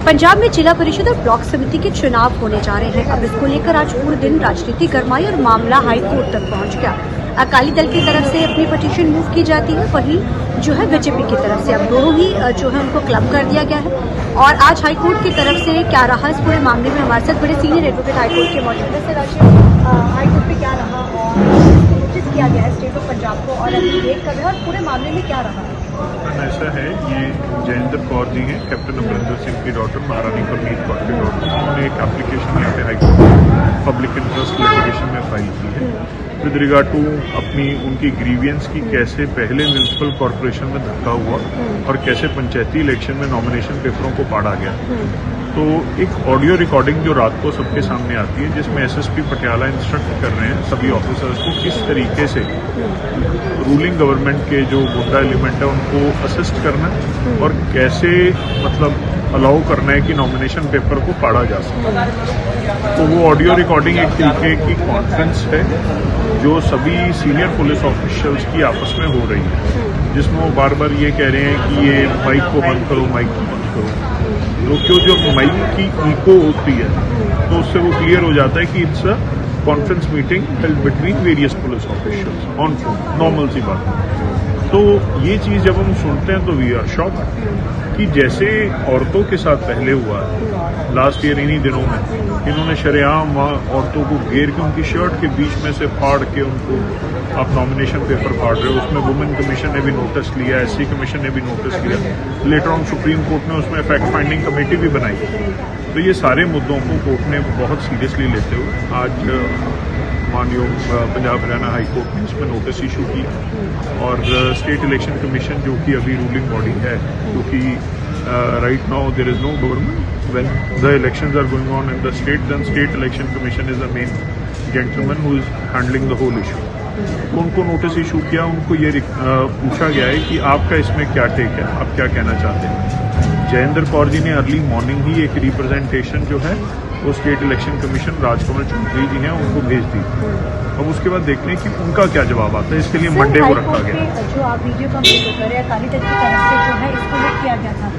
पंजाब में जिला परिषद और ब्लॉक समिति के चुनाव होने जा रहे हैं। अब इसको लेकर आज पूरे दिन राजनीति गरमाई और मामला हाई कोर्ट तक पहुंच गया। अकाली दल की तरफ से अपनी पिटीशन मूव की जाती है, वहीं जो है बीजेपी की तरफ से अब दोनों ही जो है उनको क्लब कर दिया गया है। और आज हाई कोर्ट की तरफ से क्या रहा इस पूरे मामले में हमारे साथ बड़े सीनियर एडवोकेट हाई कोर्ट के मौजूद है। सर, हाई कोर्ट में क्या रहा और नोटिस किया गया है स्टेट ऑफ पंजाब को और अभी वेट कर रहे हैं और पूरे मामले में क्या रहा? ऐसा है, ये जयेंद्र कौर जी हैं, कैप्टन अमरिंदर सिंह की डॉटर, महारानी परनीत कौर की डॉटर। उन्होंने एक एप्लीकेशन यहाँ पे हाईकोर्ट पब्लिक इंटरेस्ट लिटिगेशन में फाइल की है विद रिगार्ड टू अपनी उनकी ग्रीवियंस की कैसे पहले म्यूनिसिपल कॉर्पोरेशन में धक्का हुआ और कैसे पंचायती इलेक्शन में नॉमिनेशन पेपरों को पाड़ा गया। तो एक ऑडियो रिकॉर्डिंग जो रात को सबके सामने आती है, जिसमें एसएसपी पटियाला इंस्ट्रक्ट कर रहे हैं सभी ऑफिसर्स को किस तरीके से रूलिंग गवर्नमेंट के जो गुंडा एलिमेंट है उनको असिस्ट करना और कैसे मतलब अलाउ करना है कि नॉमिनेशन पेपर को पाड़ा जा सके। तो वो ऑडियो रिकॉर्डिंग एक तरीके की कॉन्फ्रेंस है जो सभी सीनियर पुलिस ऑफिशियल्स की आपस में हो रही है, जिसमें वो बार बार ये कह रहे हैं कि ये माइक को बंद करो, माइक को बंद करो। तो क्यों जो माइक की इको होती है तो उससे वो क्लियर हो जाता है कि it's a conference meeting held between various police officials on phone, normal सी बात। तो ये चीज जब हम सुनते हैं तो वी आर शॉक कि जैसे औरतों के साथ पहले हुआ लास्ट ईयर इन्हीं दिनों में, इन्होंने शरेआम औरतों को घेर के उनकी शर्ट के बीच में से फाड़ के उनको आप नॉमिनेशन पेपर फाड़ रहे हो। उसमें वुमेन कमीशन ने भी नोटिस लिया, एससी कमीशन ने भी नोटिस लिया, लेटर ऑन सुप्रीम कोर्ट ने उसमें फैक्ट फाइंडिंग कमेटी भी बनाई। तो ये सारे मुद्दों को कोर्ट ने बहुत सीरियसली लेते हुए आज मानयोग पंजाब हरियाणा हाई कोर्ट ने इसमें नोटिस इशू की और स्टेट इलेक्शन कमीशन जो कि अभी रूलिंग बॉडी है, क्योंकि right now there is no government when the elections are going on in the state, then state election commission is the main gentleman who is handling the whole issue. तो उनको notice issue किया, उनको ये पूछा गया है कि आपका इसमें क्या टेक है, आप क्या कहना चाहते हैं। जयेंद्र कौर जी ने अर्ली मॉर्निंग ही एक रिप्रेजेंटेशन जो है वो state election commission Rajkamal Chaudhary ji हैं उनको भेज दी। अब उसके बाद देखने की उनका क्या जवाब आता है, इसके लिए मंडे को रखा गया। जो आप वीडियो का जिक्र कर रहे हैं अकाली दल की तरफ से जो है इसको लॉक किया गया था,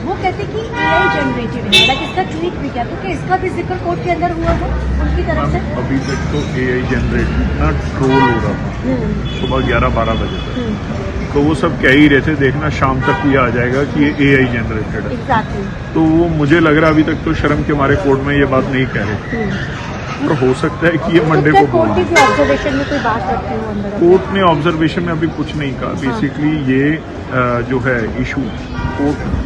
वो कहते कि एआई जनरेटेड है, हालांकि इसका ट्वीट भी किया, तो क्या इसका भी जिक्र कोर्ट के अंदर हुआ है उनकी तरफ से? अभी तक तो एआई जनरेटेड ना ट्रोल हो रहा था सुबह 11-12 बजे तक, तो वो सब कह ही रहे थे देखना शाम तक ये आ जाएगा कि ये एआई जनरेटेड है। Exactly. तो वो मुझे लग रहा है अभी तक तो शर्म के मारे कोर्ट में ये बात नहीं कह रहे, और हो सकता है कि ये मंडे को बोल दें। ऑब्जर्वेशन में कोई बात रखते हो अंदर? कोर्ट ने ऑब्जर्वेशन में अभी कुछ नहीं कहा। बेसिकली ये जो है इशू कोर्ट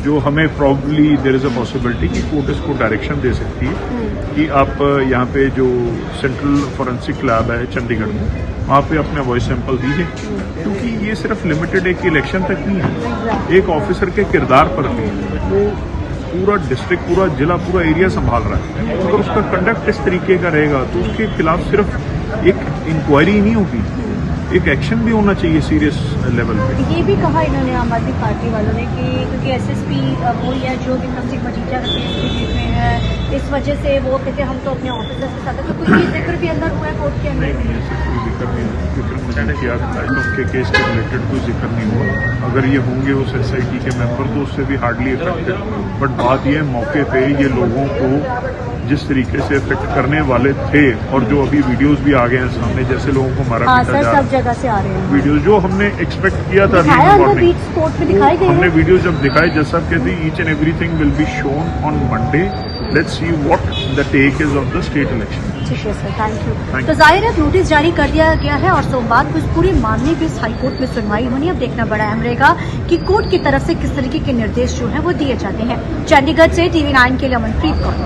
जो हमें probably there is a possibility कि कोर्ट इसको डायरेक्शन दे सकती है कि आप यहाँ पे जो सेंट्रल फॉरेंसिक लैब है चंडीगढ़ में, वहाँ पे अपने वॉइस सैंपल दीजिए, क्योंकि ये सिर्फ लिमिटेड एक इलेक्शन तक नहीं है, एक ऑफिसर के किरदार पर भी वो पूरा डिस्ट्रिक्ट, पूरा जिला, पूरा एरिया संभाल रहा है। अगर उसका कंडक्ट इस तरीके का रहेगा तो उसके खिलाफ सिर्फ एक इंक्वायरी नहीं होगी, एक एक्शन भी होना चाहिए सीरियस लेवल पे। ये भी कहा इन्होंने आम आदमी पार्टी वालों ने कि क्योंकि एसएसपी वो या जो विक्रम सिंह मजीठिया में है, इस वजह से वो कहते हम तो अपने ऑफिसर के साथ, तो कोई जिक्र भी अंदर हुआ है कोर्ट के अंदर? नहीं, ऐसे कोई जिक्र नहीं हुआ। विक्रम मजीठिया के केस के रिलेटेड कोई जिक्र नहीं हुआ। अगर ये होंगे उस एसआईटी के मेंबर तो उससे भी हार्डली इफेक्टेड, बट बात ये मौके पे ये लोगों को जिस तरीके से इफेक्ट करने वाले थे और जो अभी वीडियोस भी आ गए हैं सामने, जैसे लोगों को मारा पीटा जा, सब जगह से आ रहे हैं वीडियोस जो हमने एक्सपेक्ट किया था। हमने वीडियोस जब दिखाए, जैसा कहते each and everything will be shown on Monday. Let's see what the take is of the state election. ठीक है सर, थैंक यू। तो जाहिर है नोटिस जारी कर दिया गया है और सोमवार को इस पूरे मामले में हाईकोर्ट में सुनवाई होनी। अब देखना बड़ा अहम रहेगा कि कोर्ट की तरफ से किस तरीके के निर्देश जो है वो दिए जाते हैं। चंडीगढ़ से TV9 के लिए अमनप्रीत कौर।